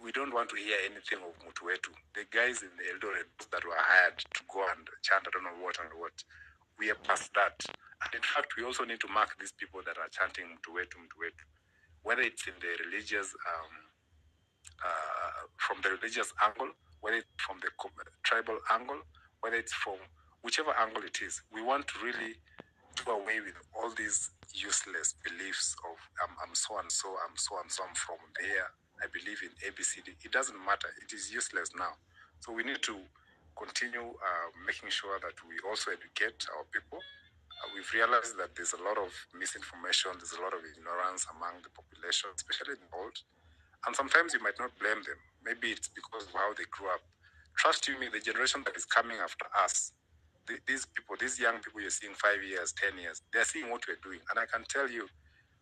We don't want to hear anything of Mutuetu. The guys in the Eldoret that were hired to go and chant, I don't know what and what. We are past that. And in fact, we also need to mark these people that are chanting Mutuetu, Mutuetu, whether it's in the religious, from the religious angle, whether it's from the tribal angle, whether it's from whichever angle it is. We want to really do away with all these useless beliefs of I'm so and so, I'm so and so, I'm from there, I believe in ABCD. It doesn't matter. It is useless now. So we need to continue making sure that we also educate our people. We've realized that there's a lot of misinformation, there's a lot of ignorance among the population, especially in the old. And sometimes you might not blame them. Maybe it's because of how they grew up. Trust you me, the generation that is coming after us, these people, these young people you're seeing 5 years, 10 years, they're seeing what we're doing. And I can tell you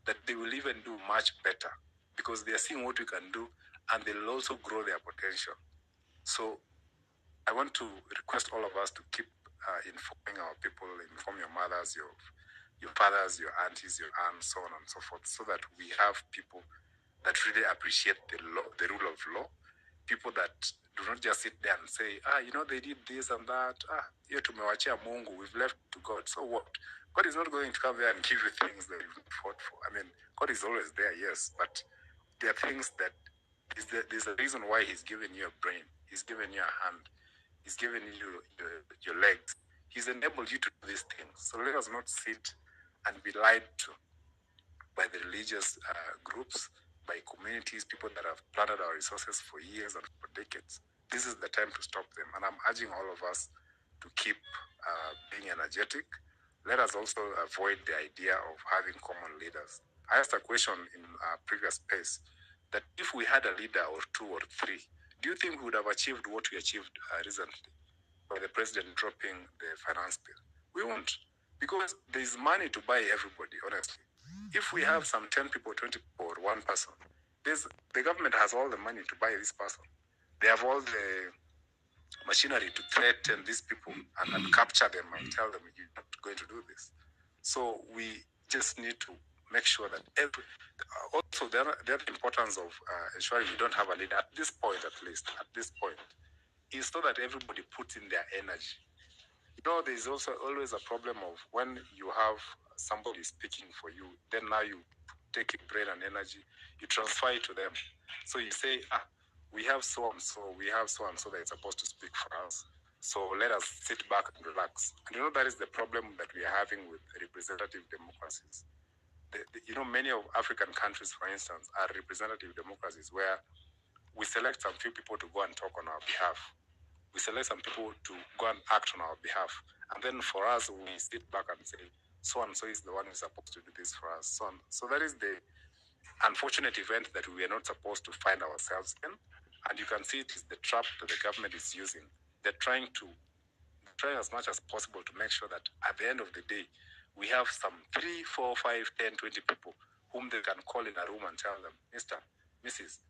that they will even do much better because they're seeing what we can do and they'll also grow their potential. So I want to request all of us to keep informing our people, inform your mothers, your fathers, your aunties, your aunts, so on and so forth, so that we have people that really appreciate the law, the rule of law. People that do not just sit there and say, they did this and that. Here tumewachia Mungu, we've left to God. So what? God is not going to come there and give you things that you've fought for. I mean, God is always there, yes, but there are things that there's a reason why He's given you a brain. He's given you a hand. He's given you your legs. He's enabled you to do these things. So let us not sit and be lied to by the religious groups, by communities, people that have plundered our resources for years and for decades. This is the time to stop them. And I'm urging all of us to keep being energetic. Let us also avoid the idea of having common leaders. I asked a question in a previous space that if we had a leader or two or three, do you think we would have achieved what we achieved recently by the president dropping the finance bill? We won't, because there's money to buy everybody, honestly. If we have some 10 people, 20 people, or one person, the government has all the money to buy this person. They have all the machinery to threaten these people and capture them and tell them you're not going to do this. So we just need to make sure that also the other importance of ensuring we don't have a leader at this point, at least at this point, is so that everybody puts in their energy. There's also always a problem of when you have somebody speaking for you, then now you take your brain and energy, you transfer it to them. So you say, we have so and so, we have so and so that is supposed to speak for us. So let us sit back and relax. And that is the problem that we are having with representative democracies. Many of African countries, for instance, are representative democracies where we select some few people to go and talk on our behalf. We select some people to go and act on our behalf. And then for us, we sit back and say, so and so is the one who's supposed to do this for us. So that is the unfortunate event that we are not supposed to find ourselves in. And you can see it is the trap that the government is using. They're trying as much as possible to make sure that at the end of the day, we have some 3, 4, 5, 10, 20 people whom they can call in a room and tell them, Mr., Mrs.,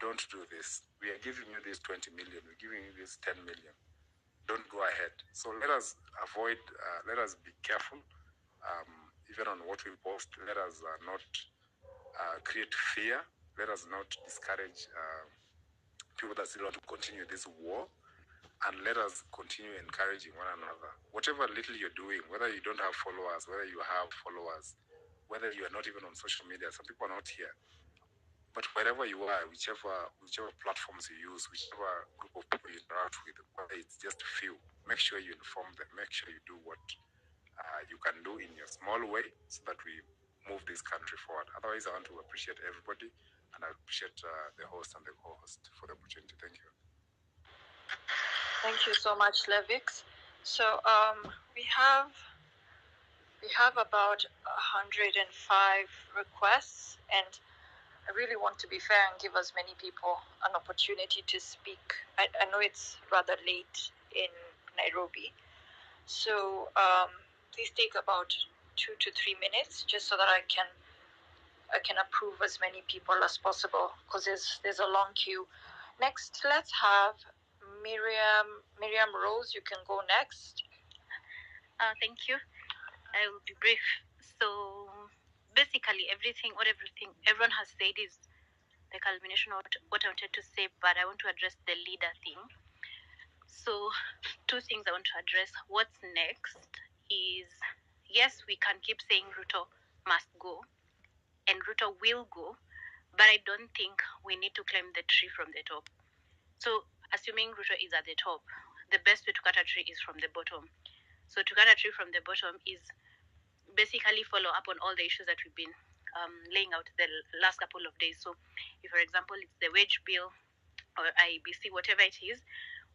don't do this. We are giving you this 20 million. We're giving you this 10 million. Don't go ahead. So let us avoid, let us be careful, even on what we post. Let us not create fear. Let us not discourage people that still want to continue this war. And let us continue encouraging one another. Whatever little you're doing, whether you don't have followers, whether you have followers, whether you are not even on social media, some people are not here. But wherever you are, whichever platforms you use, whichever group of people you interact with, whether it's just a few, make sure you inform them, make sure you do what you can do in your small way so that we move this country forward. Otherwise, I want to appreciate everybody, and I appreciate the host and the co-host for the opportunity. Thank you. Thank you so much, Levix. So we have about 105 requests, and I really want to be fair and give as many people an opportunity to speak. I know it's rather late in Nairobi, so please take about 2 to 3 minutes just so that I can approve as many people as possible, because there's a long queue. Next, let's have Miriam Rose. You can go next. Thank you. I will be brief. So basically everything everyone has said is the culmination of what I wanted to say, but I want to address the leader thing. So, two things I want to address. What's next is, yes, we can keep saying Ruto must go, and Ruto will go, but I don't think we need to climb the tree from the top. So, assuming Ruto is at the top, the best way to cut a tree is from the bottom. So, to cut a tree from the bottom is basically follow up on all the issues that we've been laying out the last couple of days. So, if, for example, it's the wage bill or IBC, whatever it is,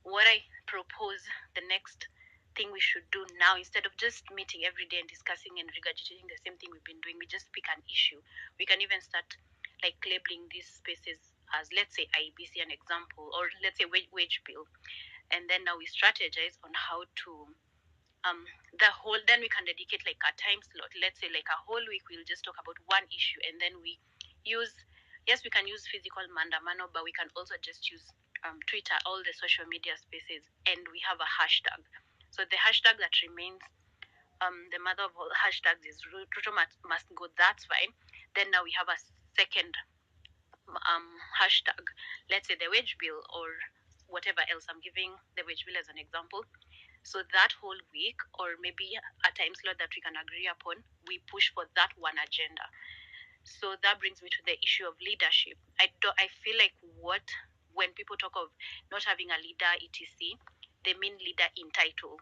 what I propose the next thing we should do now, instead of just meeting every day and discussing and regurgitating the same thing we've been doing, we just pick an issue. We can even start like labeling these spaces as, let's say, IBC an example, or let's say wage bill, and then now we strategize on how to then we can dedicate like a time slot. Let's say like a whole week we'll just talk about one issue, and then we use, yes, we can use physical mandamano, but we can also just use Twitter, all the social media spaces, and we have a hashtag. So the hashtag that remains, the mother of all hashtags, is Ruto must go. That's fine. Then now we have a second hashtag, let's say the wage bill or whatever else. I'm giving the wage bill as an example. So that whole week, or maybe a time slot that we can agree upon, we push for that one agenda. So that brings me to the issue of leadership. I feel like when people talk of not having a leader, etc., they mean leader in title.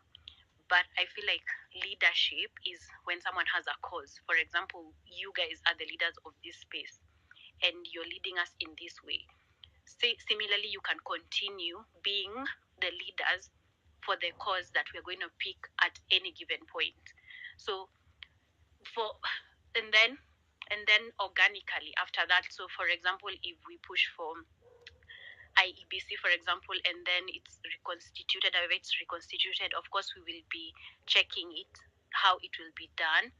But I feel like leadership is when someone has a cause. For example, you guys are the leaders of this space, and you're leading us in this way. Similarly, you can continue being the leaders for the cause that we're going to pick at any given point. So and then organically after that, so for example, if we push for IEBC, for example, and then it's reconstituted, or if it's reconstituted, of course we will be checking it, how it will be done.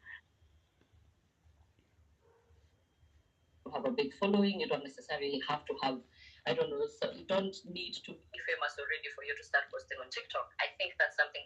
Have a big following. You don't necessarily have to have, I don't know, so you don't need to be famous already for you to start posting on TikTok. I think that's something